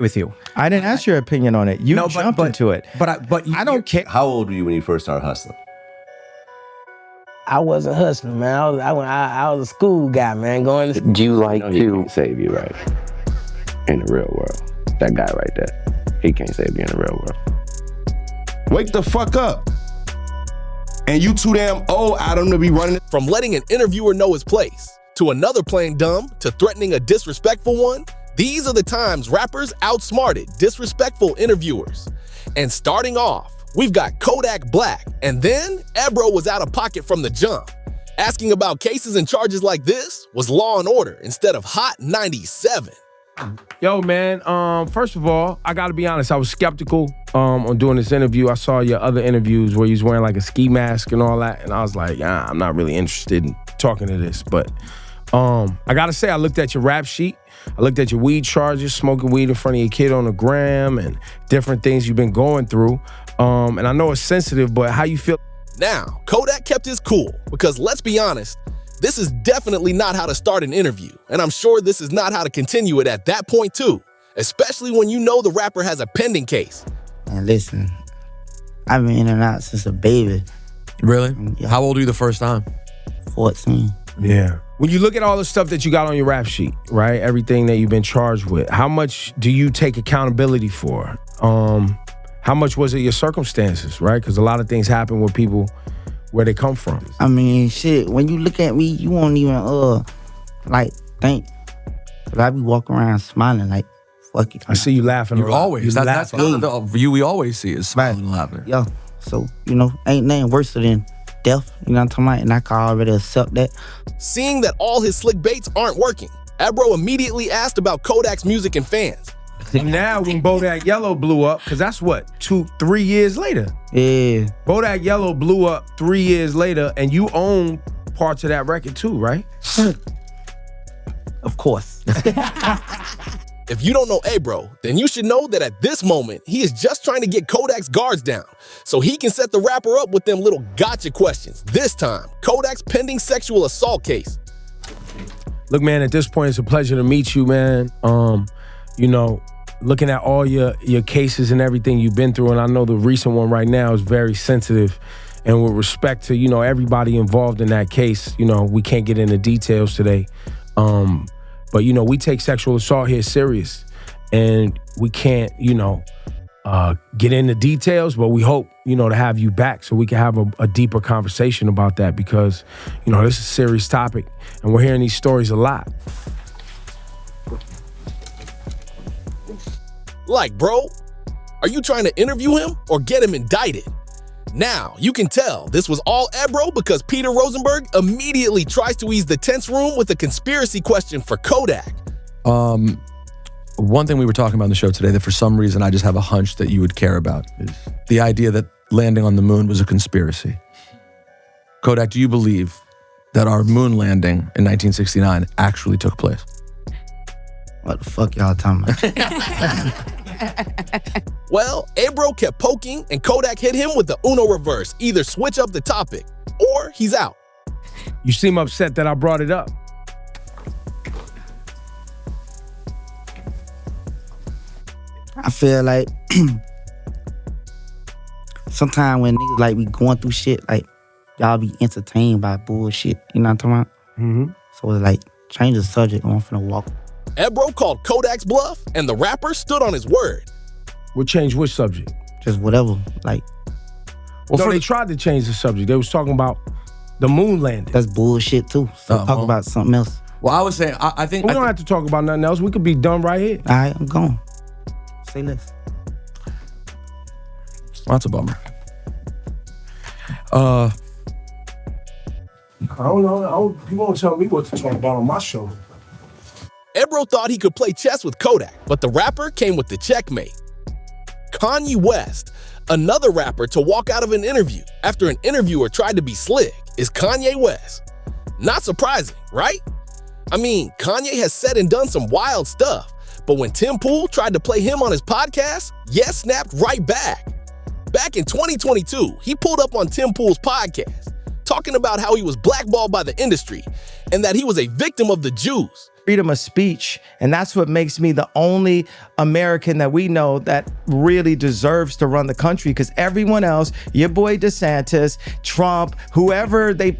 with you. I didn't ask your opinion on it. You jumped into it. But I don't care. How old were you when you first started hustling? I wasn't hustling, man. I was a school guy, man. Going to. Do you like He can't save you, right? In the real world. That guy right there. He can't save you in the real world. Wake the fuck up. And you too damn old, Adam, to be running. From letting an interviewer know his place, to another playing dumb, to threatening a disrespectful one, these are the times rappers outsmarted disrespectful interviewers. And starting off, we've got Kodak Black, and then Ebro was out of pocket from the jump. Asking about cases and charges like this was Law and Order instead of Hot 97. Yo, man, first of all, I gotta be honest, I was skeptical on doing this interview. I saw your other interviews where you was wearing like a ski mask and all that, and I was like, I'm not really interested in talking to this. But I gotta say, I looked at your rap sheet, I looked at your weed charges, smoking weed in front of your kid on the gram, and different things you've been going through. And I know it's sensitive, but how you feel? Now, Kodak kept his cool, because let's be honest, this is definitely not how to start an interview, and I'm sure this is not how to continue it at that point too, especially when you know the rapper has a pending case. And listen, I've been in and out since a baby. Really? Yeah. How old were you the first time? 14. Yeah. When you look at all the stuff that you got on your rap sheet, right? Everything that you've been charged with, how much do you take accountability for? How much was it your circumstances, right? Because a lot of things happen with people where they come from. I mean, shit, when you look at me, you won't even, think. Cause I be walking around smiling like, fuck it. I see you laughing. You always. That's laughing. kind of the view we always see is smiling and laughing. Yo, so, ain't nothing worse than death, you know what I'm talking about? And I can already accept that. Seeing that all his slick baits aren't working, Ebro immediately asked about Kodak's music and fans. Now when Bodak Yellow blew up, because that's what, 3 years later. Yeah. Bodak Yellow blew up 3 years later, and you own parts of that record too, right? Of course. If you don't know Ebro, then you should know that at this moment, he is just trying to get Kodak's guards down so he can set the rapper up with them little gotcha questions. This time, Kodak's pending sexual assault case. Look, man, at this point, it's a pleasure to meet you, man. Looking at all your cases and everything you've been through, and I know the recent one right now is very sensitive. And with respect to, everybody involved in that case, we can't get into details today. But, we take sexual assault here serious. And we can't, get into details, but we hope, to have you back so we can have a deeper conversation about that because, this is a serious topic and we're hearing these stories a lot. Like, bro, are you trying to interview him or get him indicted? Now, you can tell this was all Ebro because Peter Rosenberg immediately tries to ease the tense room with a conspiracy question for Kodak. One thing we were talking about on the show today that for some reason I just have a hunch that you would care about is the idea that landing on the moon was a conspiracy. Kodak, do you believe that our moon landing in 1969 actually took place? What the fuck y'all talking about? Well, Ebro kept poking and Kodak hit him with the Uno reverse. Either switch up the topic or he's out. You seem upset that I brought it up. I feel like sometimes when niggas be going through shit, y'all be entertained by bullshit. You know what I'm talking about? Mm-hmm. So it's change the subject. I'm finna walk. Ebro called Kodak's bluff and the rapper stood on his word. We'll change which subject? Just whatever. They tried to change the subject. They was talking about the moon landing. That's bullshit too. So talk about something else. Well, I was saying, I think... We don't have to talk about nothing else. We could be done right here. All right, I'm going. Say less. That's a bummer. I don't know. You won't tell me what to talk about on my show. Ebro thought he could play chess with Kodak, but the rapper came with the checkmate. Kanye West, another rapper to walk out of an interview after an interviewer tried to be slick, is Kanye West. Not surprising, right? I mean, Kanye has said and done some wild stuff, but when Tim Pool tried to play him on his podcast, Yes snapped right back. Back in 2022, he pulled up on Tim Pool's podcast, talking about how he was blackballed by the industry and that he was a victim of the Jews. freedom of speech. And that's what makes me the only American that we know that really deserves to run the country. Because everyone else, your boy DeSantis, Trump, whoever they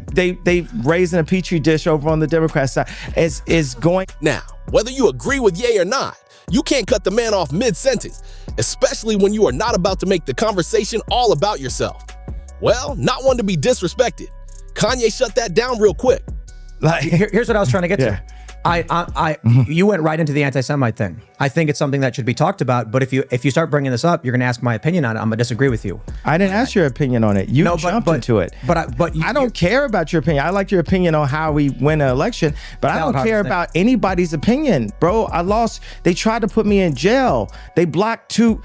raise in a petri dish over on the Democrat side is going. Now, whether you agree with Ye or not, you can't cut the man off mid-sentence, especially when you are not about to make the conversation all about yourself. Well, not one to be disrespected. Kanye shut that down real quick. Like, Here's what I was trying to get to. You went right into the anti-Semite thing. I think it's something that should be talked about. But if you start bringing this up, you're going to ask my opinion on it. I'm going to disagree with you. I didn't ask your opinion on it. You jumped into it. But I don't care about your opinion. I like your opinion on how we win an election, but I don't care about anybody's opinion, bro. They tried to put me in jail. They blocked $2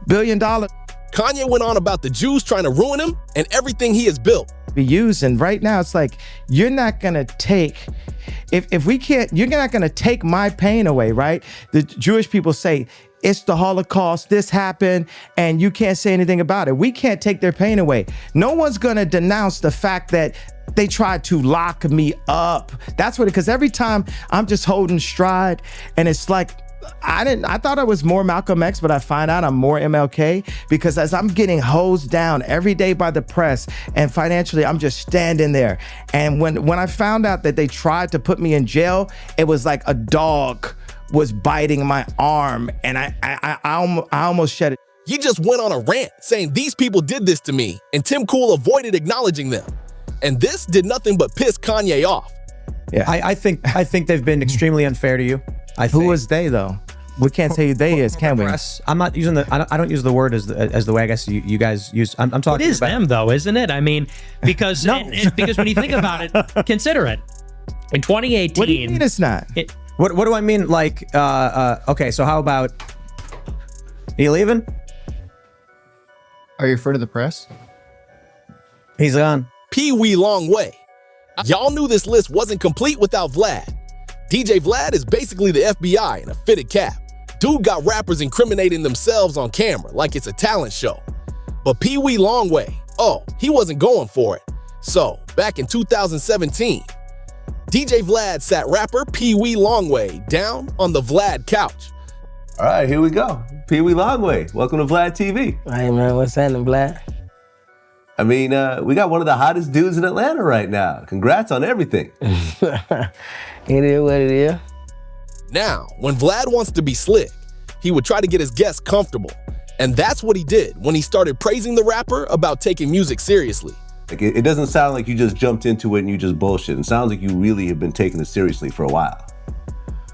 billion. Kanye went on about the Jews trying to ruin him and everything he has built. Be used, and right now it's like you're not gonna take if we can't, you're not gonna take my pain away, right? The Jewish people say it's the Holocaust, this happened, and you can't say anything about it. We can't take their pain away. No one's gonna denounce the fact that they tried to lock me up. That's what because every time I'm just holding stride, and it's like I thought I was more Malcolm X, but I find out I'm more MLK because as I'm getting hosed down every day by the press and financially, I'm just standing there. And when I found out that they tried to put me in jail, it was like a dog was biting my arm, and I almost shed it. He just went on a rant saying these people did this to me, and Tim Cool avoided acknowledging them. And this did nothing but piss Kanye off. Yeah, I think they've been extremely unfair to you. Who was they though? We can't say who they is, can we? I'm not using I don't use the word as the way I guess you guys use. I'm talking. It is about them though, isn't it? I mean, because because when you think about it, consider it. In 2018, what do you mean it's not? What do I mean? Like, okay, so how about? Are you leaving? Are you referring to the press? He's gone. Pee Wee Long Way. Y'all knew this list wasn't complete without Vlad. DJ Vlad is basically the FBI in a fitted cap. Dude got rappers incriminating themselves on camera like it's a talent show. But Pee Wee Longway, he wasn't going for it. So, back in 2017, DJ Vlad sat rapper Pee Wee Longway down on the Vlad couch. All right, here we go. Pee Wee Longway, welcome to Vlad TV. Hey man, what's happening, Vlad? I mean, we got one of the hottest dudes in Atlanta right now. Congrats on everything. It is what it is. Now, when Vlad wants to be slick, he would try to get his guests comfortable. And that's what he did when he started praising the rapper about taking music seriously. Like, it doesn't sound like you just jumped into it and you just bullshit. It sounds like you really have been taking it seriously for a while.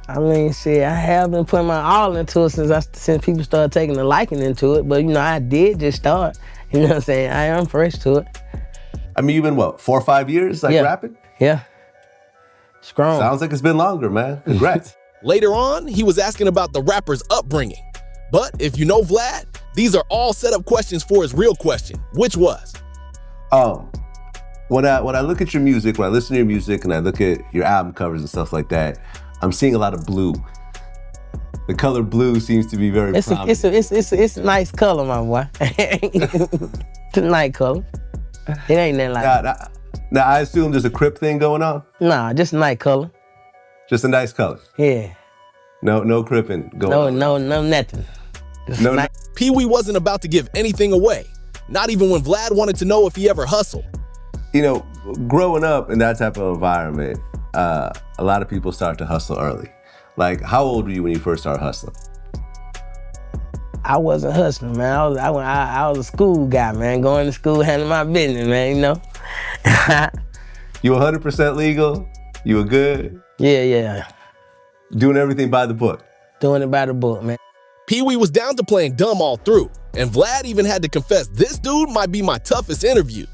I mean, shit, I have been putting my all into it since people started taking a liking into it. But, I did just start. You know what I'm saying? I am fresh to it. I mean, you've been, 4 or 5 years, rapping? Yeah. Strong. Sounds like it's been longer, man. Congrats. Later on, he was asking about the rapper's upbringing. But if you know Vlad, these are all set up questions for his real question, which was? When I look at your music, when I listen to your music and I look at your album covers and stuff like that, I'm seeing a lot of blue. The color blue seems to be very prominent. It's a nice color, my boy. It's a nice color. It ain't nothing like that. Now, I assume there's a Crip thing going on? Nah, just a nice color. Just a nice color? Yeah. No cripping going on? No, nothing. Pee Wee wasn't about to give anything away, not even when Vlad wanted to know if he ever hustled. Growing up in that type of environment, a lot of people start to hustle early. Like, how old were you when you first started hustling? I wasn't hustling, man. I was a school guy, man. Going to school, handling my business, man, You 100% legal? You were good? Yeah. Doing everything by the book? Doing it by the book, man. Pee Wee was down to playing dumb all through, and Vlad even had to confess this dude might be my toughest interview.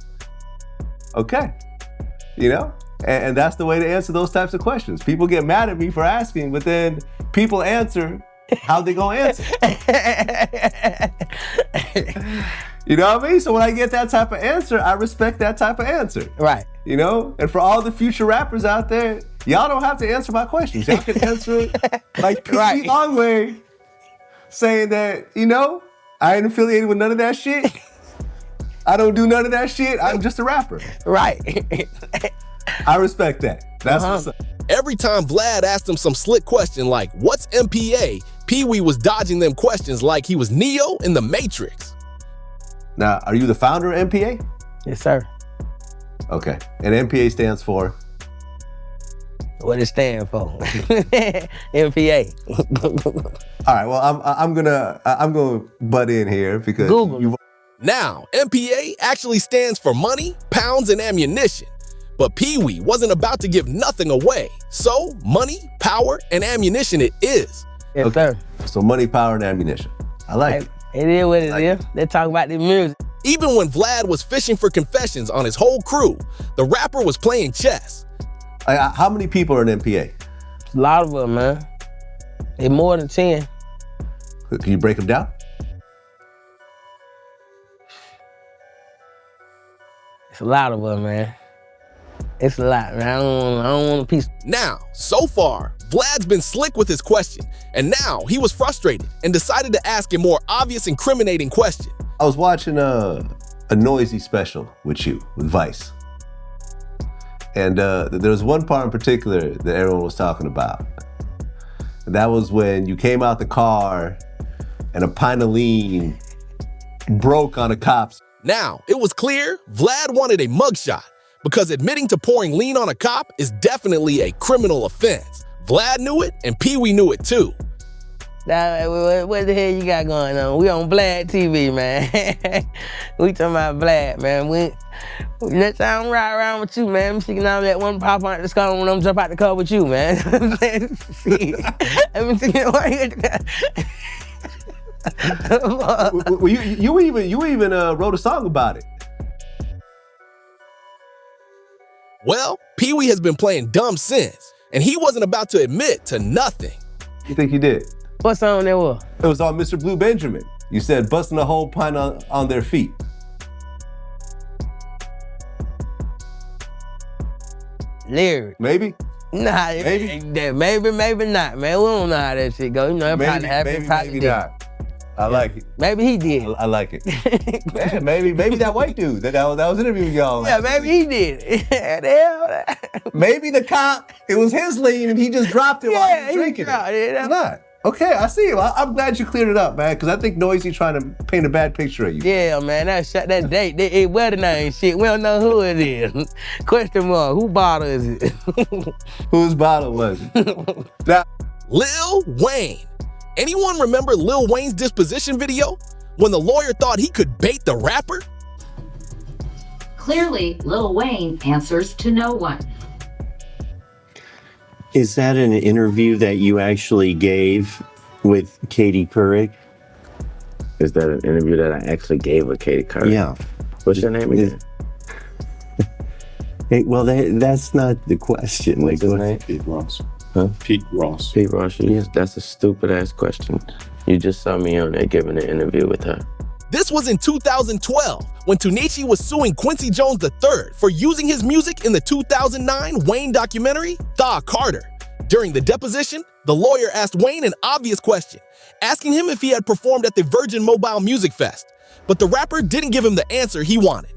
Okay. And that's the way to answer those types of questions. People get mad at me for asking, but then people answer how they gonna answer. You know what I mean? So when I get that type of answer, I respect that type of answer. Right. And for all the future rappers out there, y'all don't have to answer my questions. Y'all can answer it like Pee Wee Longway saying that, I ain't affiliated with none of that shit. I don't do none of that shit. I'm just a rapper. Right. I respect that. That's what's up. Every time Vlad asked him some slick question like, what's MPA? Pee Wee was dodging them questions like he was Neo in the Matrix. Now, are you the founder of MPA? Yes, sir. Okay. And MPA stands for? What it stand for? MPA. All right. Well, I'm gonna butt in here because Google. Now, MPA actually stands for money, pounds, and ammunition. But Pee Wee wasn't about to give nothing away. So, money, power, and ammunition it is. Yes, sir. So money, power, and ammunition. I like it. It is what it is. They talk about the music. Even when Vlad was fishing for confessions on his whole crew, the rapper was playing chess. How many people are in MPA? A lot of them, man. They more than 10. Can you break them down? It's a lot of them, man. It's a lot, man. I don't want a piece. Now, so far, Vlad's been slick with his question, and now he was frustrated and decided to ask a more obvious, incriminating question. I was watching a Noisy special with you, with Vice. And there was one part in particular that everyone was talking about. And that was when you came out the car and a pint of lean broke on the cops. Now, it was clear Vlad wanted a mugshot because admitting to pouring lean on a cop is definitely a criminal offense. Vlad knew it, and Pee Wee knew it too. Now, what the hell you got going on? We on Vlad TV, man. We talking about Vlad, man. Next time I ride around with you, man, I'm sticking out that one pop out the car when I'm jump out the car with you, man. See, let me see you even wrote a song about it. Well, Pee Wee has been playing dumb since, and he wasn't about to admit to nothing. You think he did? What song that was? It was on Mr. Blue Benjamin. You said busting a whole pint on their feet. Lyric. Maybe? Nah, maybe not, man. We don't know how that shit go. You know, it probably happened, probably maybe not. I like it. Maybe he did. I like it. Yeah, maybe that white dude that was interviewing y'all. Yeah, maybe he did. Maybe the cop, it was his lean and he just dropped it while he was drinking it. It's not. Okay, I see. Well, I'm glad you cleared it up, man, because I think Noisy trying to paint a bad picture of you. Yeah, man, that date, it wedding name shit. We don't know who it is. Question mark, who bottle is it? Whose bottle was it? Now, Lil Wayne. Anyone remember Lil Wayne's disposition video? When the lawyer thought he could bait the rapper? Clearly, Lil Wayne answers to no one. Is that an interview that you actually gave with Katie Couric? Is that an interview that I actually gave with Katie Couric? Yeah. What's your name again? Hey, well, that's not the question. What's his name? Pete Ross. Huh? Pete Ross. Pete Ross. Yes, that's a stupid ass question. You just saw me on there giving an interview with her. This was in 2012 when Tunichi was suing Quincy Jones III for using his music in the 2009 Wayne documentary, Thaw Carter. During the deposition, the lawyer asked Wayne an obvious question, asking him if he had performed at the Virgin Mobile Music Fest. But the rapper didn't give him the answer he wanted.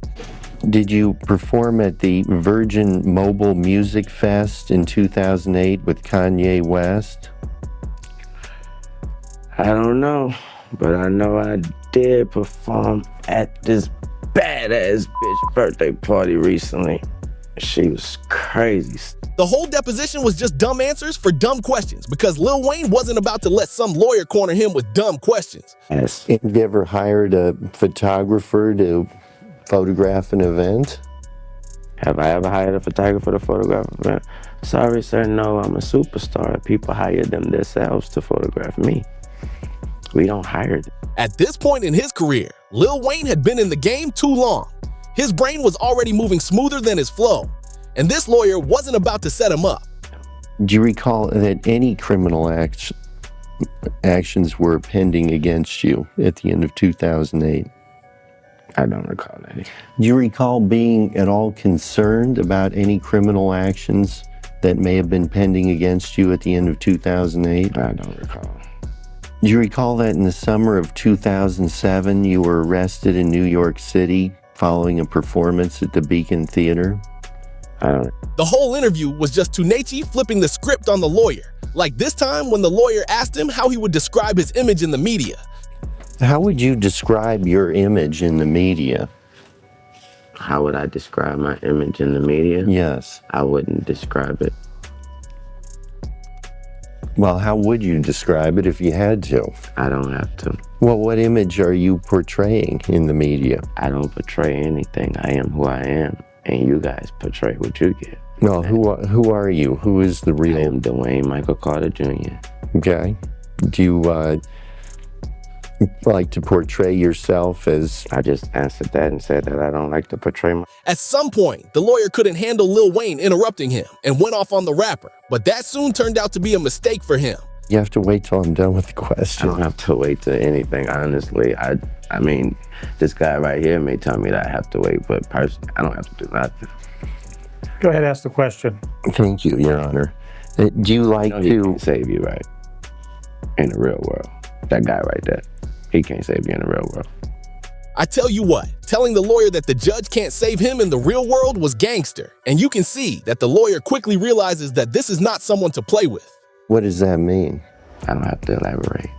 Did you perform at the Virgin Mobile Music Fest in 2008 with Kanye West? I don't know, but I know I did perform at this badass bitch birthday party recently. She was crazy. The whole deposition was just dumb answers for dumb questions because Lil Wayne wasn't about to let some lawyer corner him with dumb questions. Yes. Have you ever hired a photographer to photograph an event? Have I ever hired a photographer to photograph an event? Sorry, sir, no, I'm a superstar. People hire them themselves to photograph me. We don't hire them. At this point in his career, Lil Wayne had been in the game too long. His brain was already moving smoother than his flow, and this lawyer wasn't about to set him up. Do you recall that any criminal actions were pending against you at the end of 2008? I don't recall any. Do you recall being at all concerned about any criminal actions that may have been pending against you at the end of 2008? I don't recall. Do you recall that in the summer of 2007, you were arrested in New York City following a performance at the Beacon Theater? I don't. The whole interview was just Tunechi flipping the script on the lawyer. Like this time when the lawyer asked him how he would describe his image in the media. How would you describe your image in the media? How would I describe my image in the media? Yes. I wouldn't describe it. Well, how would you describe it if you had to? I don't have to. Well, what image are you portraying in the media? I don't portray anything. I am who I am, and you guys portray what you get. No, who are you? Who is the real? I am Dwayne Michael Carter Jr. Okay. Do you like to portray yourself as? I just answered that and said that I don't like to portray my. At some point, the lawyer couldn't handle Lil Wayne interrupting him and went off on the rapper, but that soon turned out to be a mistake for him. You have to wait till I'm done with the question. I don't have to wait to anything, honestly. I mean, this guy right here may tell me that I have to wait, but personally, I don't have to do nothing. Go ahead, ask the question. Thank you, Your Honor. Do you like He can't save you, right? In the real world. That guy right there, he can't save you in the real world. I tell you what, telling the lawyer that the judge can't save him in the real world was gangster. And you can see that the lawyer quickly realizes that this is not someone to play with. What does that mean? I don't have to elaborate.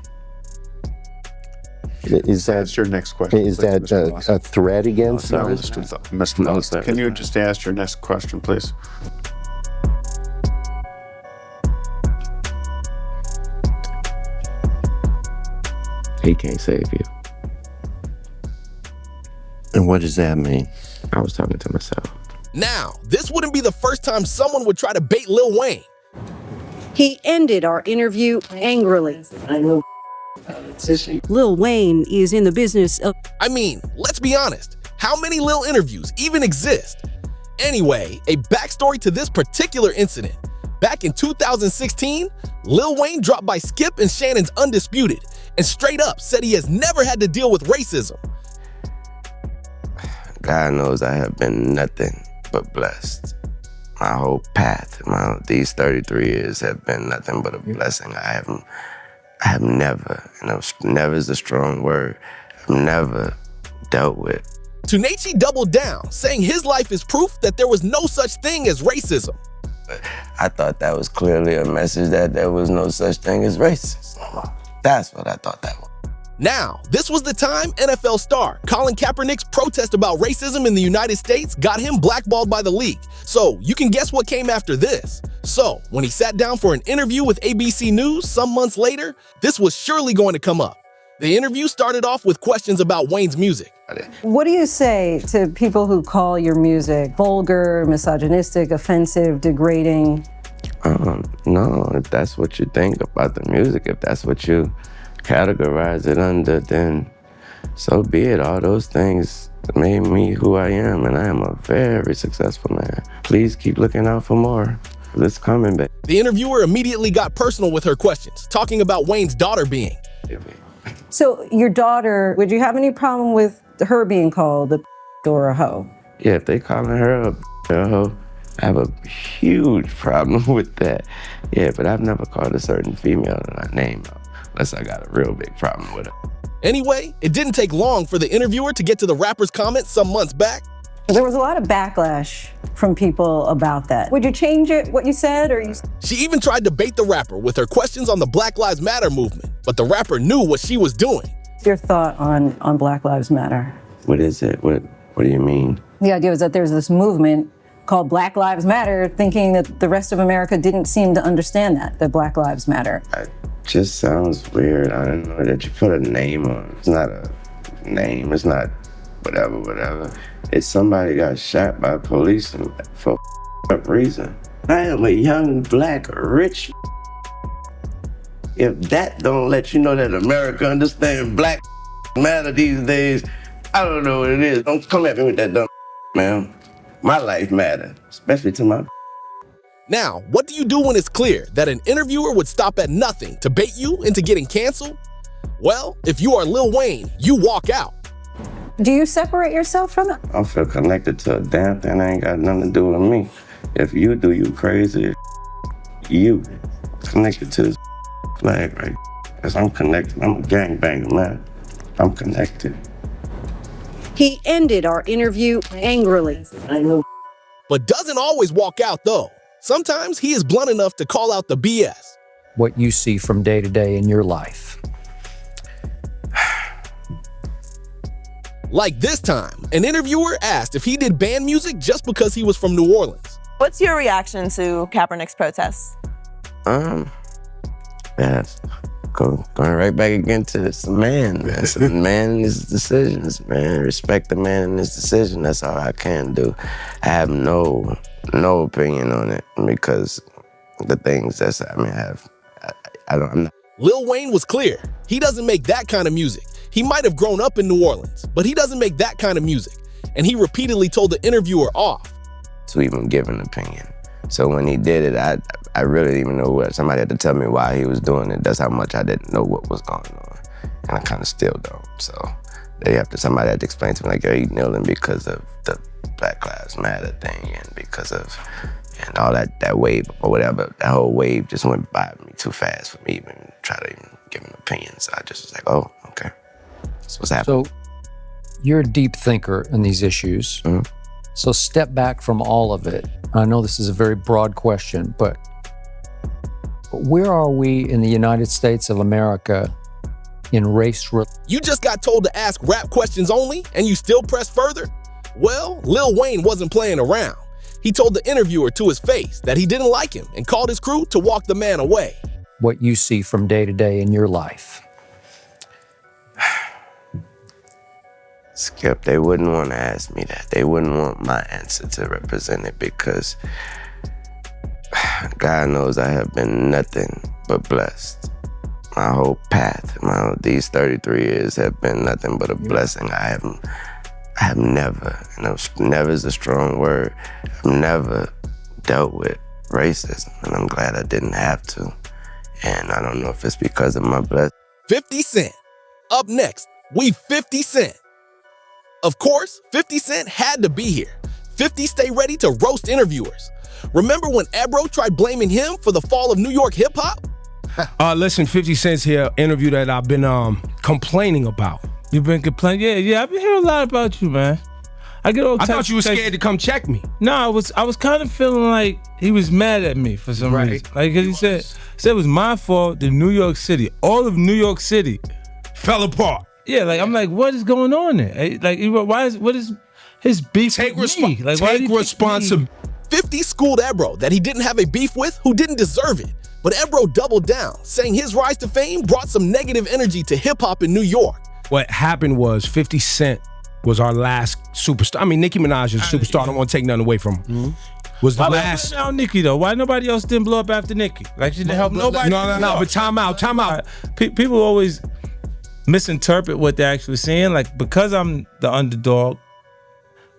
That's your next question. Is that a threat against No, us? Mr. Moss, can you just ask your next question, please? He can't save you. And what does that mean? I was talking to myself. Now, this wouldn't be the first time someone would try to bait Lil Wayne. He ended our interview angrily. Lil Wayne is in the business of... I mean, let's be honest. How many Lil interviews even exist? Anyway, a backstory to this particular incident. Back in 2016, Lil Wayne dropped by Skip and Shannon's Undisputed and straight up said he has never had to deal with racism. God knows I have been nothing but blessed. My whole path, these 33 years have been nothing but a blessing. I have never, never is a strong word, I've never dealt with. Tunechi doubled down, saying his life is proof that there was no such thing as racism. I thought that was clearly a message that there was no such thing as racism. That's what I thought that was. Now, this was the time NFL star Colin Kaepernick's protest about racism in the United States got him blackballed by the league. So you can guess what came after this. So when he sat down for an interview with ABC News some months later, this was surely going to come up. The interview started off with questions about Wayne's music. What do you say to people who call your music vulgar, misogynistic, offensive, degrading? No, if that's what you think about the music, if that's what you categorize it under, then so be it. All those things made me who I am, and I am a very successful man. Please keep looking out for more. It's coming back. The interviewer immediately got personal with her questions, talking about Wayne's daughter being. So your daughter, would you have any problem with her being called a or a hoe? Yeah, if they calling her a hoe, I have a huge problem with that. Yeah, but I've never called a certain female that I name unless I got a real big problem with her. Anyway, it didn't take long for the interviewer to get to the rapper's comments some months back. There was a lot of backlash from people about that. Would you change it, what you said, or you... She even tried to bait the rapper with her questions on the Black Lives Matter movement, but the rapper knew what she was doing. Your thought on Black Lives Matter? What is it? What do you mean? The idea was that there's this movement called Black Lives Matter, thinking that the rest of America didn't seem to understand that Black Lives Matter. It just sounds weird. I don't know that you put a name on it. It's not a name. It's not whatever. It's somebody got shot by police for a reason. I am a young, black, rich. If that don't let you know that America understands Black matter these days, I don't know what it is. Don't come at me with that dumb man. My life matter, especially to my. Now, what do you do when it's clear that an interviewer would stop at nothing to bait you into getting canceled? Well, if you are Lil Wayne, you walk out. Do you separate yourself from it? I feel connected to a damn thing that ain't got nothing to do with me. If you do, you crazy. You connected to this flag, right? Because I'm connected. I'm a gangbanger, man. I'm connected. He ended our interview angrily. But doesn't always walk out though. Sometimes he is blunt enough to call out the BS. What you see from day to day in your life. Like this time, an interviewer asked if he did band music just because he was from New Orleans. What's your reaction to Kaepernick's protests? Yeah, going right back again to this man. That's a man and his decisions, man. Respect the man and his decision. That's all I can do. I have no opinion on it because the things that's, I mean, I'm not. Lil Wayne was clear. He doesn't make that kind of music. He might have grown up in New Orleans, but he doesn't make that kind of music. And he repeatedly told the interviewer off. To even give an opinion. So when he did it, I really didn't even know what. Somebody had to tell me why he was doing it. That's how much I didn't know what was going on. And I kind of still don't. So somebody had to explain to me, like, yo, you kneeling because of the Black Lives Matter thing and because of, and all that wave or whatever. That whole wave just went by me too fast for me to even try to even give an opinion. So I just was like, oh, okay. That's what's happening. So you're a deep thinker in these issues. Mm-hmm. So step back from all of it. I know this is a very broad question, but where are we in the United States of America in race? You just got told to ask rap questions only, and you still press further? Well, Lil Wayne wasn't playing around. He told the interviewer to his face that he didn't like him and called his crew to walk the man away. What you see from day to day in your life. Skip, they wouldn't want to ask me that. They wouldn't want my answer to represent it because God knows I have been nothing but blessed. My whole path, these 33 years have been nothing but a blessing. I have never, and never is a strong word, I've never dealt with racism, and I'm glad I didn't have to. And I don't know if it's because of my blessing. 50 Cent. Up next, we 50 Cent. Of course, 50 Cent had to be here. 50 stay ready to roast interviewers. Remember when Ebro tried blaming him for the fall of New York hip-hop? Listen, 50 Cent's here, interview that I've been complaining about. You've been complaining? Yeah, I've been hearing a lot about you, man. I thought you were scared to come check me. No, I was kind of feeling like he was mad at me for some reason. Like he said it was my fault that New York City, all of New York City fell apart. Yeah, like I'm like, what is going on there? Like, what is his beef with me? Like, take responsibility. 50 schooled Ebro that he didn't have a beef with who didn't deserve it. But Ebro doubled down, saying his rise to fame brought some negative energy to hip-hop in New York. What happened was 50 Cent was our last superstar. I mean, Nicki Minaj is a superstar. I don't want to take nothing away from him. Mm-hmm. Was the last. Now Nicki though, why nobody else didn't blow up after Nicki? Like she didn't help nobody. No. But time out. People always misinterpret what they're actually saying. Like because I'm the underdog,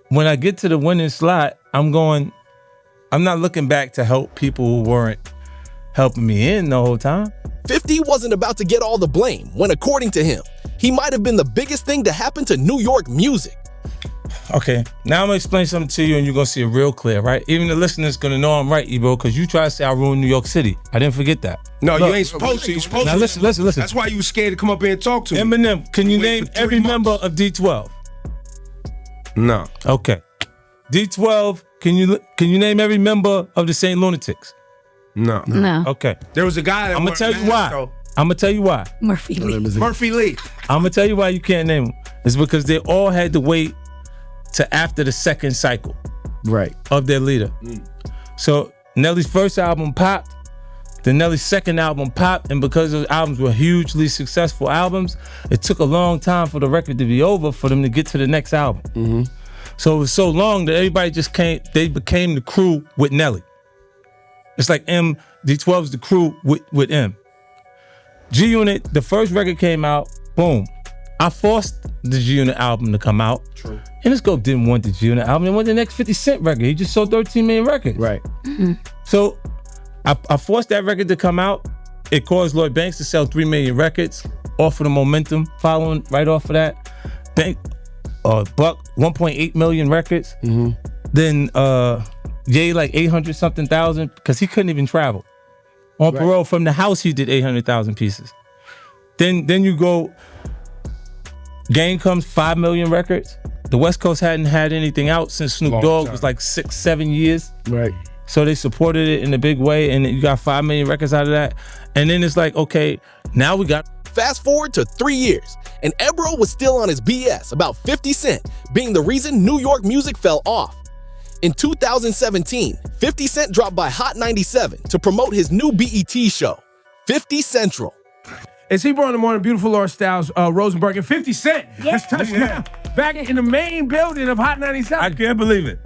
when I get to the winning slot, I'm not looking back to help people who weren't helping me in the whole time. 50 wasn't about to get all the blame when, according to him, he might have been the biggest thing to happen to New York music. Okay, now I'm gonna explain something to you and you're gonna see it real clear, right? Even the listeners gonna know I'm right, Ebro, because you try to say I ruined New York City. I didn't forget that. No, look, you ain't supposed to. You're supposed now to. Listen. That's why you were scared to come up here and talk to me. Eminem, can you name every member of D12? No. Okay. D12, can you name every member of the St. Lunatics? No. Okay. There was a guy that I'm gonna tell you why. I'm gonna tell you why. Murphy Lee. I'm gonna tell you why you can't name them. It's because they all had to wait to after the second cycle, right, of their leader. So Nelly's first album popped, then Nelly's second album popped, and because those albums were hugely successful albums, it took a long time for the record to be over for them to get to the next album. So it was so long that everybody they became the crew with Nelly. It's like D12's the crew with M. G-Unit, the first record came out, boom. I forced the G-Unit album to come out. True. Interscope didn't want the G-Unit album. They wanted the next 50 Cent record. He just sold 13 million records. Right. So I forced that record to come out. It caused Lloyd Banks to sell 3 million records off of the momentum following right off of that. Buck, 1.8 million records. Then Ye like 800 something thousand because he couldn't even travel. On parole from the house, he did 800,000 pieces. Then you go, Game comes 5 million records. the West Coast hadn't had anything out since Snoop Dogg was like 6-7 years. Right. So they supported it in a big way, and you got 5 million records out of that. And then it's like, okay, now we got. Fast forward to 3 years, and Ebro was still on his BS about 50 Cent being the reason New York music fell off. In 2017, 50 Cent dropped by Hot 97 to promote his new BET show, 50 Central. Is he brought in the morning, Beautiful Laura Styles, Rosenberg, and 50 Cent? That's touchdown. Back in the main building of Hot 97. I can't believe it.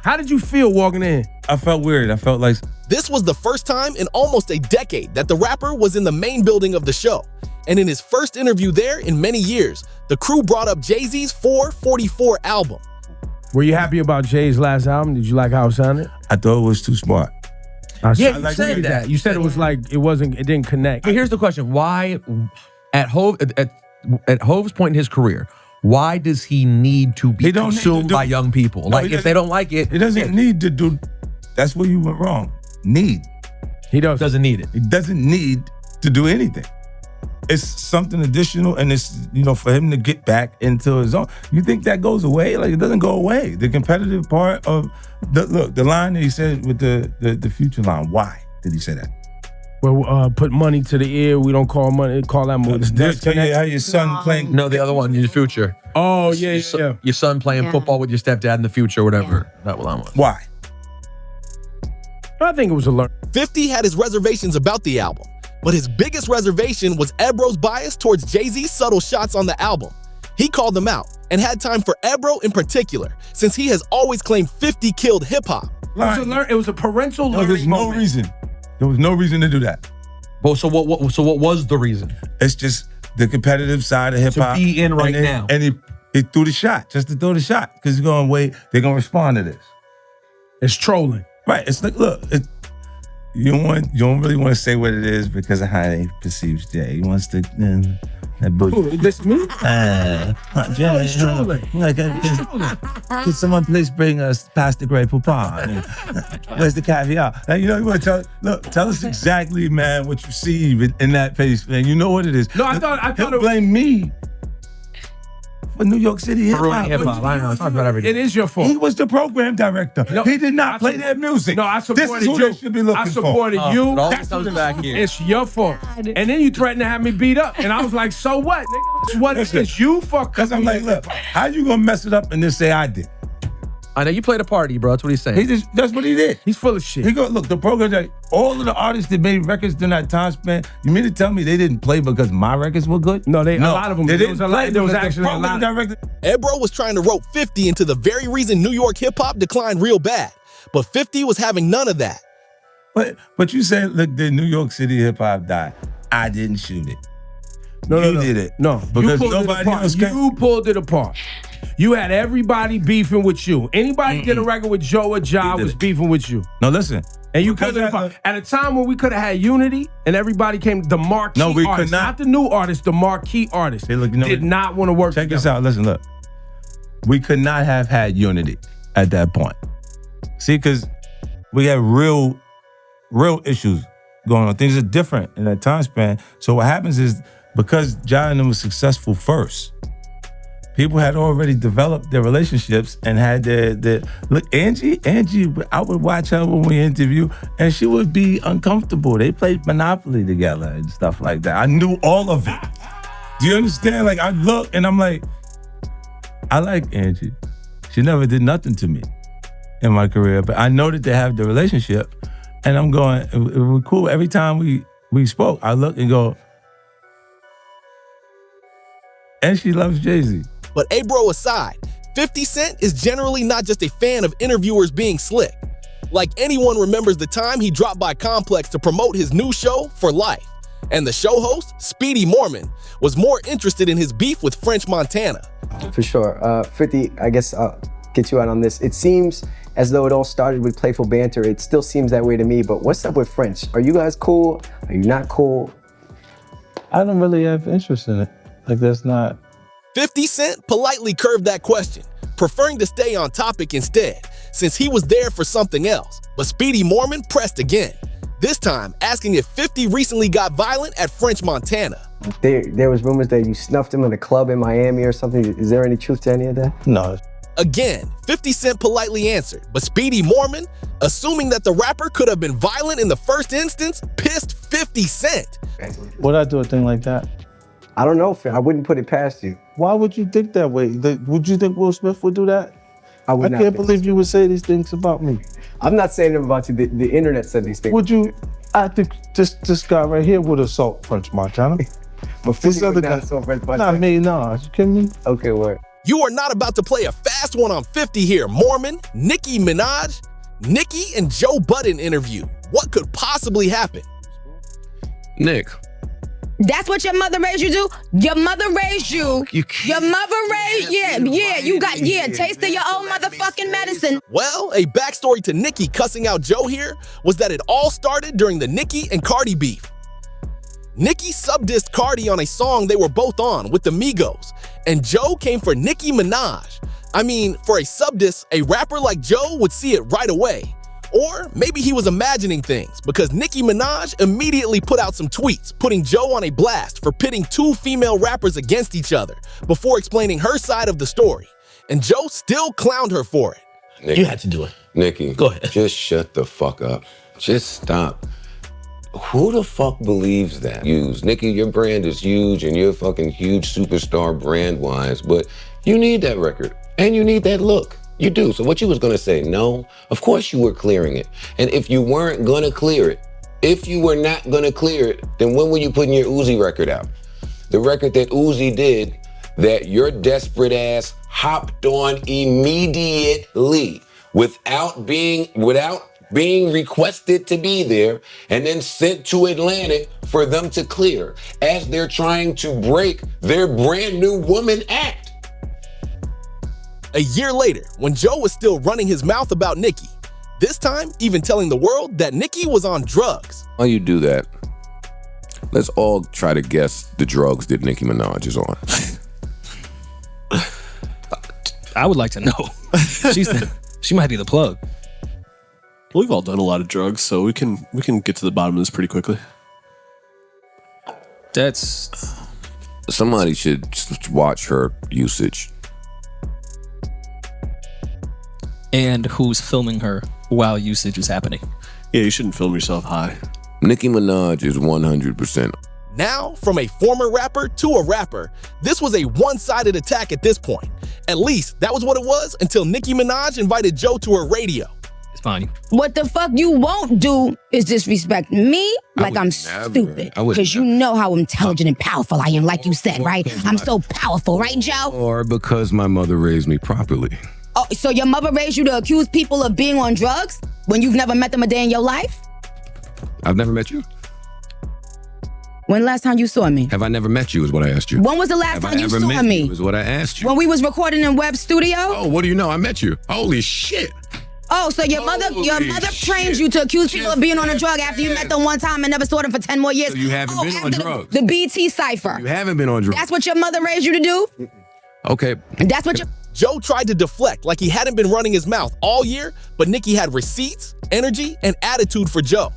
How did you feel walking in? I felt weird. I felt like. This was the first time in almost a decade that the rapper was in the main building of the show. And in his first interview there in many years, the crew brought up Jay-Z's 444 album. Were you happy about Jay's last album? Did you like how it sounded? I thought it was too smart. Yeah, you said that. You said it was like it didn't connect. But here's the question: why, at Hove's point in his career, why does he need to be consumed by young people? No, like if they don't like it, he doesn't need to do. That's where you went wrong. Need. He doesn't need it. He doesn't need to do anything. It's something additional, and it's, for him to get back into his own. You think that goes away? Like, it doesn't go away. The competitive part of the line that he said with the Future line. Why did he say that? Well, put money to the ear. We don't call that money. Tell you how your son playing. No, the other one, your future. Oh yeah. Your son playing football with your stepdad in the future, whatever. That line was. Why? I think it was a learn. 50 had his reservations about the album, but his biggest reservation was Ebro's bias towards Jay-Z's subtle shots on the album. He called them out and had time for Ebro in particular, since he has always claimed 50 killed hip-hop. It was a parental learning There's no moment. reason. There was no reason to do that. Well, so what was the reason? It's just the competitive side of hip-hop. To be in right now. And he threw the shot, just to throw the shot, because he's going to wait. They're going to respond to this. It's trolling. Right. It's like, look, you don't really want to say what it is because of how he perceives Jay. He wants to This me? Jay, it's trolling. Could someone please bring us past the Grey Poupon? Where's the caviar? Now, you want to tell us exactly, man, what you see in that face, man. You know what it is. No, I thought He'll blame me for New York City hip-hop. I know. Talk about everything. It is your fault. He was the program director. No, he did not play their music. No, I supported this is who you. they should be looking I supported for. you. It always comes back here. It's your fault. And then you threatened to have me beat up. And I was like, so what, nigga? It's what it is. You fuck up. Because I'm like, look, how you going to mess it up and then say I did? I know you played a party, bro. That's what he's saying. That's what he did. He's full of shit. He go, look, the program, all of the artists that made records during that time span, you mean to tell me they didn't play because my records were good? No, a lot of them. They didn't play. There was actually a lot. Ebro was trying to rope 50 into the very reason New York hip-hop declined real bad. But 50 was having none of that. But you said, look, the New York City hip-hop died. I didn't shoot it. No, you did it. No, because you pulled nobody else can. You pulled it apart. You had everybody beefing with you. Anybody did a record with Joe or Ja was beefing with you. No, listen. And you pulled it apart. At a time when we could have had unity and everybody came, the marquee artists, could not the new artists, the marquee artists did not want to work together. Check this out. Listen, look. We could not have had unity at that point. See, because we had real issues going on. Things are different in that time span. So what happens is, because Ja and them was successful first, people had already developed their relationships and had their look, Angie, I would watch her when we interview, and she would be uncomfortable. They played Monopoly together and stuff like that. I knew all of it. Do you understand? Like, I look and I'm like, I like Angie. She never did nothing to me in my career, but I know that they have the relationship, and I'm going, it was cool. Every time we spoke, I look and go, and she loves Jay-Z. But Ebro aside, 50 Cent is generally not just a fan of interviewers being slick. Like anyone remembers the time he dropped by Complex to promote his new show, For Life. And the show host, Speedy Mormon, was more interested in his beef with French Montana. For sure. 50, I guess I'll get you out on this. It seems as though it all started with playful banter. It still seems that way to me, but what's up with French? Are you guys cool? Are you not cool? I don't really have interest in it. Like, that's not... 50 Cent politely curved that question, preferring to stay on topic instead, since he was there for something else. But Speedy Mormon pressed again. This time, asking if 50 recently got violent at French Montana. There was rumors that you snuffed him in a club in Miami or something. Is there any truth to any of that? No. Again, 50 Cent politely answered, but Speedy Mormon, assuming that the rapper could have been violent in the first instance, pissed 50 Cent. Would I do a thing like that? I don't know, I wouldn't put it past you. Why would you think that way? Would you think Will Smith would do that? I would not can't think believe you would say these things about me. I'm not saying them about you. The internet said these things. Would you? I think this guy right here would assault French Montana. But this other guy. Not me, no. You kidding me? Okay, word. You are not about to play a fast one on 50 here, Mormon, Nicki Minaj, Nicki and Joe Budden interview. What could possibly happen? Nick. That's what your mother raised you to? Your mother raised you. Your mother raised, taste of your own motherfucking medicine. Well, a backstory to Nicki cussing out Joe here was that it all started during the Nicki and Cardi beef. Nicki sub-dissed Cardi on a song they were both on with the Migos, and Joe came for Nicki Minaj. I mean, for a sub-diss, a rapper like Joe would see it right away. Or maybe he was imagining things, because Nicki Minaj immediately put out some tweets, putting Joe on a blast for pitting two female rappers against each other, before explaining her side of the story. And Joe still clowned her for it. Nikki, you had to do it. Nicki, go ahead. Just shut the fuck up. Just stop. Who the fuck believes that? Nicki, your brand is huge and you're a fucking huge superstar brand-wise, but you need that record and you need that look. You do. So what you was gonna say, no? Of course you were clearing it. And if you weren't gonna clear it, if you were not gonna clear it, then when were you putting your Uzi record out? The record that Uzi did that your desperate ass hopped on immediately without being requested to be there and then sent to Atlantic for them to clear as they're trying to break their brand new Woman Act. A year later, when Joe was still running his mouth about Nicki, this time even telling the world that Nicki was on drugs. While you do that, let's all try to guess the drugs that Nicki Minaj is on. I would like to know. She might be the plug. We've all done a lot of drugs, so we can get to the bottom of this pretty quickly. Somebody should watch her usage. And who's filming her while usage is happening. Yeah, you shouldn't film yourself high. Nicki Minaj is 100%. Now, from a former rapper to a rapper, this was a one-sided attack at this point. At least, that was what it was until Nicki Minaj invited Joe to her radio. It's fine. What the fuck you won't do is disrespect me like I'm stupid. Because you know how intelligent and powerful I am, like you said, right? I'm so powerful, right, Joe? Or because my mother raised me properly. Oh, so your mother raised you to accuse people of being on drugs when you've never met them a day in your life? I've never met you. When last time you saw me? Have I never met you is what I asked you. When was the last time you saw me? You is what I asked you. When we was recording in Web Studio? Oh, what do you know? I met you. Holy shit. Oh, so your mother trained you to accuse people of being on a drug after you met them one time and never saw them for 10 more years? So you haven't been on drugs. The BT Cypher. You haven't been on drugs. That's what your mother raised you to do? Okay. That's what your... Joe tried to deflect like he hadn't been running his mouth all year, but Nicki had receipts, energy, and attitude for Joe.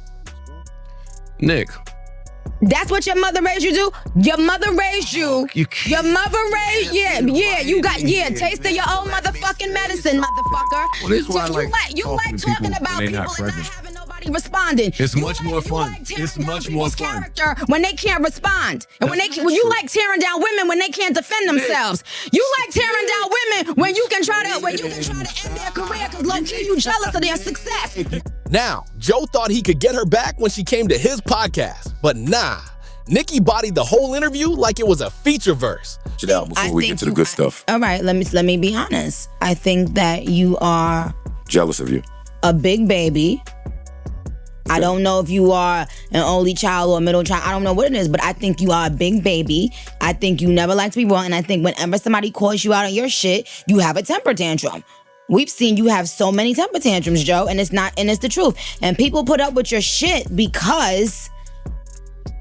Nick. That's what your mother raised you to? Your mother raised you. Your mother raised, taste of your own motherfucking medicine, motherfucker. Well, this is why you like talking about people and not having nobody responding. It's much more fun. It's much more fun. When they can't respond. And when you like tearing down women when they can't defend themselves. You like tearing down women when you can try to end their career because low-key you jealous of their success. Now, Joe thought he could get her back when she came to his podcast, but nah. Nicki bodied the whole interview like it was a feature verse. Chill out before we get to the good stuff. All right, let me be honest. I think that you are jealous of you. A big baby. I don't know if you are an only child or a middle child. I don't know what it is, but I think you are a big baby. I think you never like to be wrong, and I think whenever somebody calls you out on your shit, you have a temper tantrum. We've seen you have so many temper tantrums, Joe, and it's the truth. And people put up with your shit because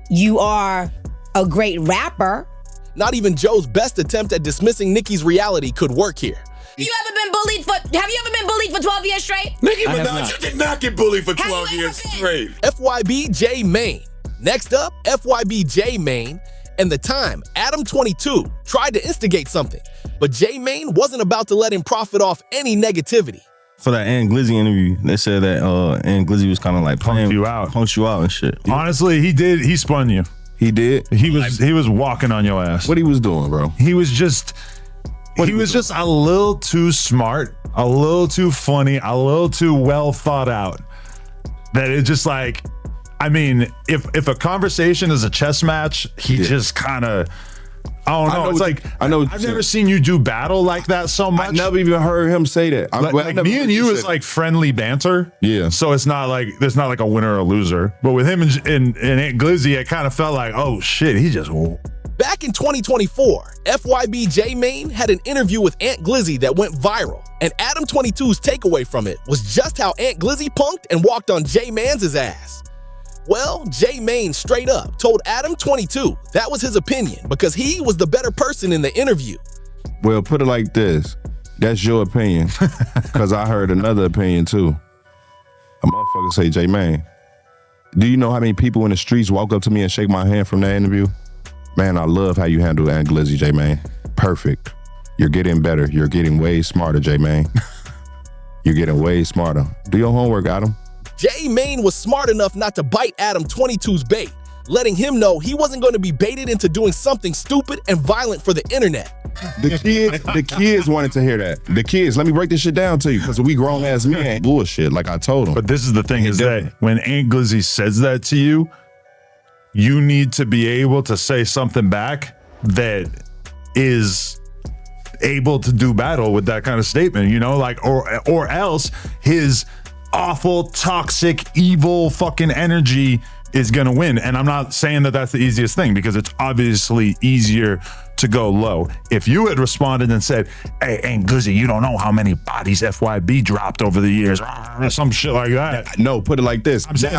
you are a great rapper. Not even Joe's best attempt at dismissing Nicki's reality could work here. Have you ever been bullied for 12 years straight? Nicki Minaj, you did not get bullied for 12 years straight. FYB J Mane. Next up, FYB J Mane. And the time, Adam 22 tried to instigate something, but J Mane wasn't about to let him profit off any negativity. For that Ant Glizzy interview, they said that Ant Glizzy was kind of like punked you out and shit. Honestly, he did. He spun you. He did. He was walking on your ass. What he was doing, bro? He was just a little too smart, a little too funny, a little too well thought out. That it's just like, I mean, if a conversation is a chess match, he just kind of, I don't know. It's like, I've never seen you do battle like that so much. I never even heard him say that. Like me and you is like friendly banter. Yeah. So it's not like, there's not like a winner or a loser. But with him and Ant Glizzy, it kind of felt like, oh shit, he just. Back in 2024, FYB J Mane had an interview with Ant Glizzy that went viral. And Adam 22's takeaway from it was just how Ant Glizzy punked and walked on J Mane's ass. Well, J Mane straight up told Adam 22 that was his opinion because he was the better person in the interview. Well, put it like this. That's your opinion. Because I heard another opinion too. A motherfucker say, J Mane, do you know how many people in the streets walk up to me and shake my hand from that interview? Man, I love how you handle Ant Glizzy, J Mane. Perfect. You're getting better. You're getting way smarter, J Mane. You're getting way smarter. Do your homework, Adam. J Mane was smart enough not to bite Adam 22's bait, letting him know he wasn't going to be baited into doing something stupid and violent for the internet. The kids wanted to hear that. The kids, let me break this shit down to you, because we grown ass men bullshit, like I told them. But this is the thing, is that when Ant Glizzy says that to you, you need to be able to say something back that is able to do battle with that kind of statement, you know, like, or else his awful, toxic, evil fucking energy is gonna win. And I'm not saying that that's the easiest thing, because it's obviously easier to go low. If you had responded and said, hey, Ant Glizzy, you don't know how many bodies FYB dropped over the years, or some shit like that. No, put it like this. I'm saying,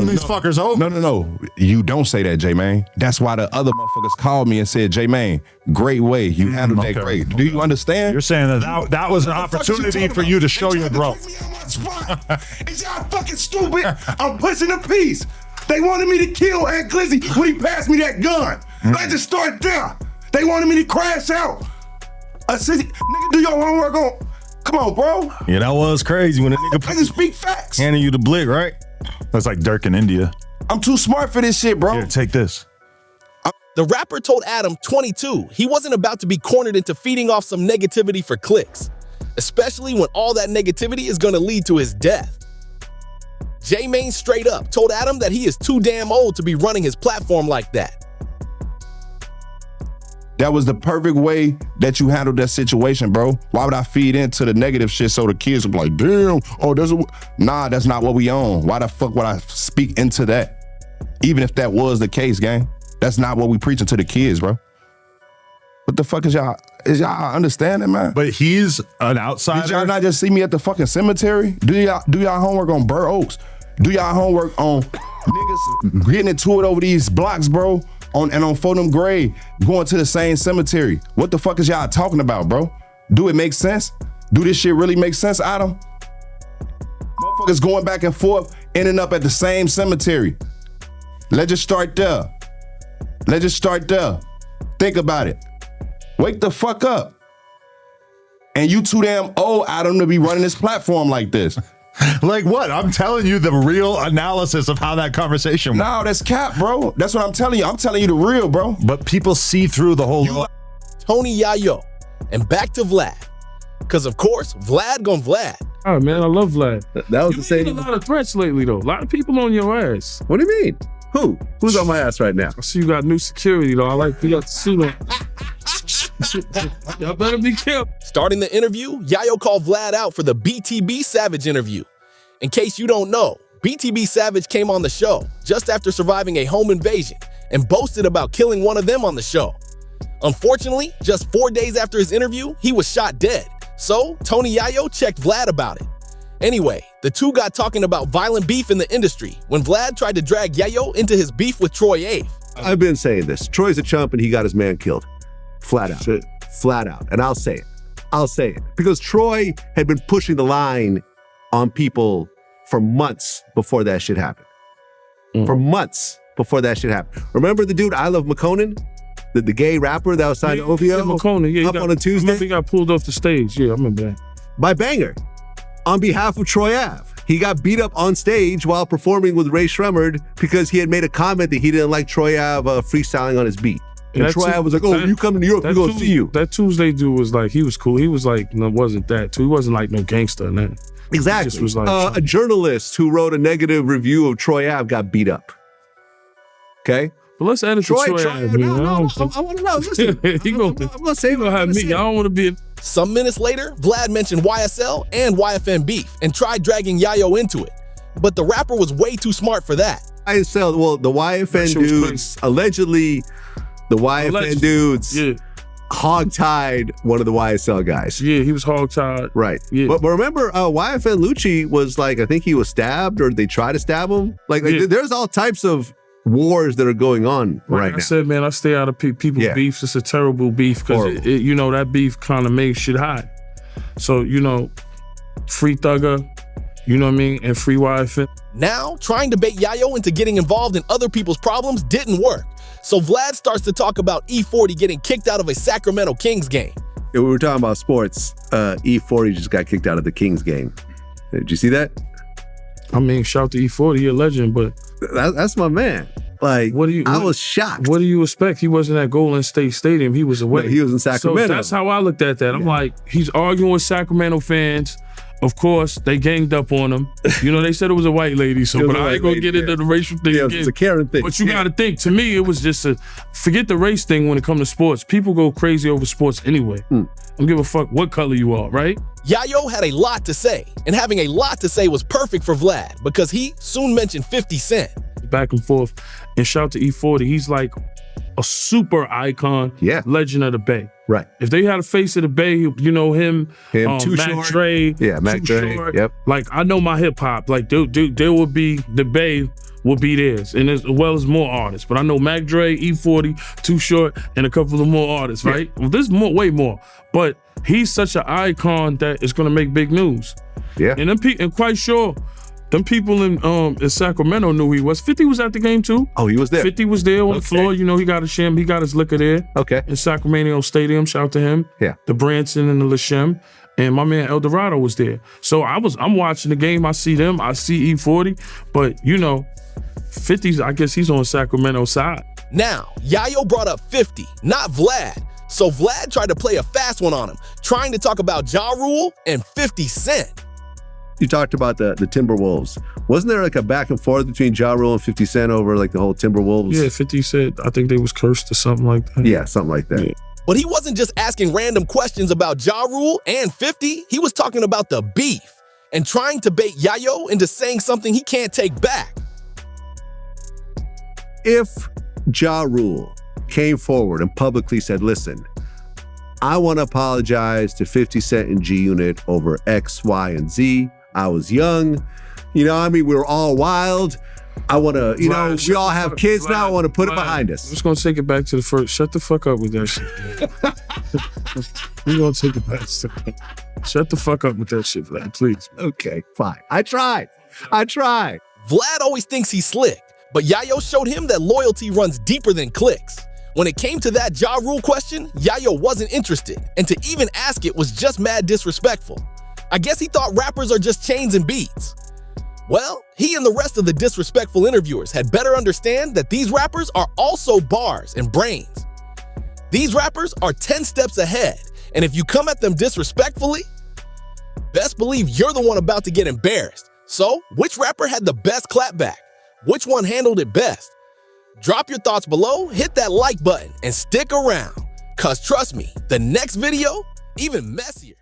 these fuckers over. No. You don't say that, J Mane. That's why the other motherfuckers called me and said, J Mane, great way. You handled that great. Do you understand? You're saying that was an opportunity for you to show your growth. Is y'all fucking stupid? I'm pushing a piece. They wanted me to kill Ant Glizzy when he passed me that gun. Let's just start there. They wanted me to crash out. Nigga, do your homework on. Come on, bro. Yeah, that was crazy when a nigga I just speak facts. handing you the blick, right? That's like Dirk in India. I'm too smart for this shit, bro. Here, take this. The rapper told Adam 22 he wasn't about to be cornered into feeding off some negativity for clicks, especially when all that negativity is going to lead to his death. J Mane straight up told Adam that he is too damn old to be running his platform like that. That was the perfect way that you handled that situation, bro. Why would I feed into the negative shit so the kids would be like, damn, nah, that's not what we own. Why the fuck would I speak into that? Even if that was the case, gang. That's not what we preaching to the kids, bro. What the fuck is y'all understanding, man? But he's an outsider. Did y'all not just see me at the fucking cemetery? Do y'all homework on Burr Oaks? Do y'all homework on niggas getting into it over these blocks, bro? On Fordham Gray, going to the same cemetery. What the fuck is y'all talking about, bro? Do it make sense? Do this shit really make sense, Adam? Motherfuckers going back and forth, ending up at the same cemetery. Let's just start there. Think about it. Wake the fuck up. And you too damn old, Adam, to be running this platform like this. Like what? I'm telling you the real analysis of how that conversation went. No, that's cap, bro. That's what I'm telling you. I'm telling you the real, bro. But people see through the whole... Tony Yayo. And back to Vlad. Because of course, Vlad gon' Vlad. Oh man, I love Vlad. That was the same. You get a lot of threats lately though. A lot of people on your ass. What do you mean? Who? Who's on my ass right now? I see you got new security though. I like you got the suit on. Y'all better be careful. Starting the interview, Yayo called Vlad out for the BTB Savage interview. In case you don't know, BTB Savage came on the show just after surviving a home invasion and boasted about killing one of them on the show. Unfortunately, just 4 days after his interview, he was shot dead. So Tony Yayo checked Vlad about it. Anyway, the two got talking about violent beef in the industry when Vlad tried to drag Yayo into his beef with Troy Ave. I've been saying this. Troy's a chump and he got his man killed. Flat out. Flat out. And I'll say it. I'll say it. Because Troy had been pushing the line on people for months before that shit happened. For months before that shit happened. Remember the dude, I Love McConan? The gay rapper that was signed to OVO? McConan, up on a Tuesday? I remember he got pulled off the stage. Yeah, I remember that. By Banger. On behalf of Troy Ave. He got beat up on stage while performing with Ray Shremmerd because he had made a comment that he didn't like Troy Ave freestyling on his beat. And Troy Ave was like, oh, you come to New York, we're going to see you. That Tuesday dude was like, he was cool. He was like, no, wasn't that too. He wasn't like no gangster or nothing. Exactly. He just was like, a journalist who wrote a negative review of Troy Ave got beat up. Okay? But let's edit Troy Ave. I want to know. Listen, I'm going to say what I mean. I don't want to be. Some minutes later, Vlad mentioned YSL and YFN beef and tried dragging Yayo into it. But the rapper was way too smart for that. YSL, well, the YFN dudes, allegedly, the YFN dudes hog-tied one of the YSL guys. Yeah, he was hog-tied. Right. Yeah. But remember, YFN Lucci was like, I think he was stabbed or they tried to stab him. Like there's all types of wars that are going on right now. I said, man, I stay out of people's beefs. It's a terrible beef because, you know, that beef kind of makes shit hot. So, you know, free Thugger, you know what I mean, and free YFN. Now, trying to bait Yayo into getting involved in other people's problems didn't work. So Vlad starts to talk about E40 getting kicked out of a Sacramento Kings game. We were talking about sports. E40 just got kicked out of the Kings game. Did you see that? I mean, shout to E40, he a legend, but that's my man. Like, I was shocked. What do you expect? He wasn't at Golden State Stadium. He was away. No, he was in Sacramento. So that's how I looked at that. I'm like, he's arguing with Sacramento fans. Of course, they ganged up on him. You know, they said it was a white lady, so but I ain't gonna get into the racial thing again. It's a Karen thing. But you gotta think, to me, it was just forget the race thing when it comes to sports. People go crazy over sports anyway. I don't give a fuck what color you are, right? Yayo had a lot to say, and having a lot to say was perfect for Vlad because he soon mentioned 50 Cent. Back and forth, and shout to E40. He's like a super icon, legend of the Bay. Right. If they had a face of the Bay, you know him Too Mac Short. Dre. Yeah, Mac Too Dre. Short. Yep. Like, I know my hip hop. Like, there would be, the Bay will be theirs, and as well as more artists. But I know Mac Dre, E40, Too Short, and a couple of more artists, right? Well, there's way more. But he's such an icon that it's gonna make big news. Yeah. And I'm quite sure them people in Sacramento knew he was. 50 was at the game too. Oh, he was there. 50 was there on the floor. You know, he got his liquor there. Okay. In Sacramento Stadium, shout to him. Yeah. The Branson and the LaShem. And my man El Dorado was there. So I'm watching the game, I see them, I see E40, but you know, 50's, I guess he's on Sacramento side. Now, Yayo brought up 50, not Vlad. So Vlad tried to play a fast one on him, trying to talk about Ja Rule and 50 Cent. You talked about the Timberwolves. Wasn't there like a back and forth between Ja Rule and 50 Cent over like the whole Timberwolves? Yeah, 50 said, I think they was cursed or something like that. Yeah, something like that. Yeah. But he wasn't just asking random questions about Ja Rule and 50. He was talking about the beef and trying to bait Yayo into saying something he can't take back. If Ja Rule came forward and publicly said, listen, I want to apologize to 50 Cent and G-Unit over X, Y, and Z. I was young. You know, I mean, we were all wild. I want to, you know, we all have kids now. I want to put it behind us. I'm just going to take it back to the first. Shut the fuck up with that shit. We're going to take it back to shut the fuck up with that shit, Vlad, please. Okay, fine. I tried. Vlad always thinks he's slick, but Yayo showed him that loyalty runs deeper than clicks. When it came to that Ja Rule question, Yayo wasn't interested, and to even ask it was just mad disrespectful. I guess he thought rappers are just chains and beats. Well, he and the rest of the disrespectful interviewers had better understand that these rappers are also bars and brains. These rappers are 10 steps ahead, and if you come at them disrespectfully, best believe you're the one about to get embarrassed. So, which rapper had the best clapback? Which one handled it best? Drop your thoughts below, hit that like button, and stick around. Cause trust me, the next video, even messier.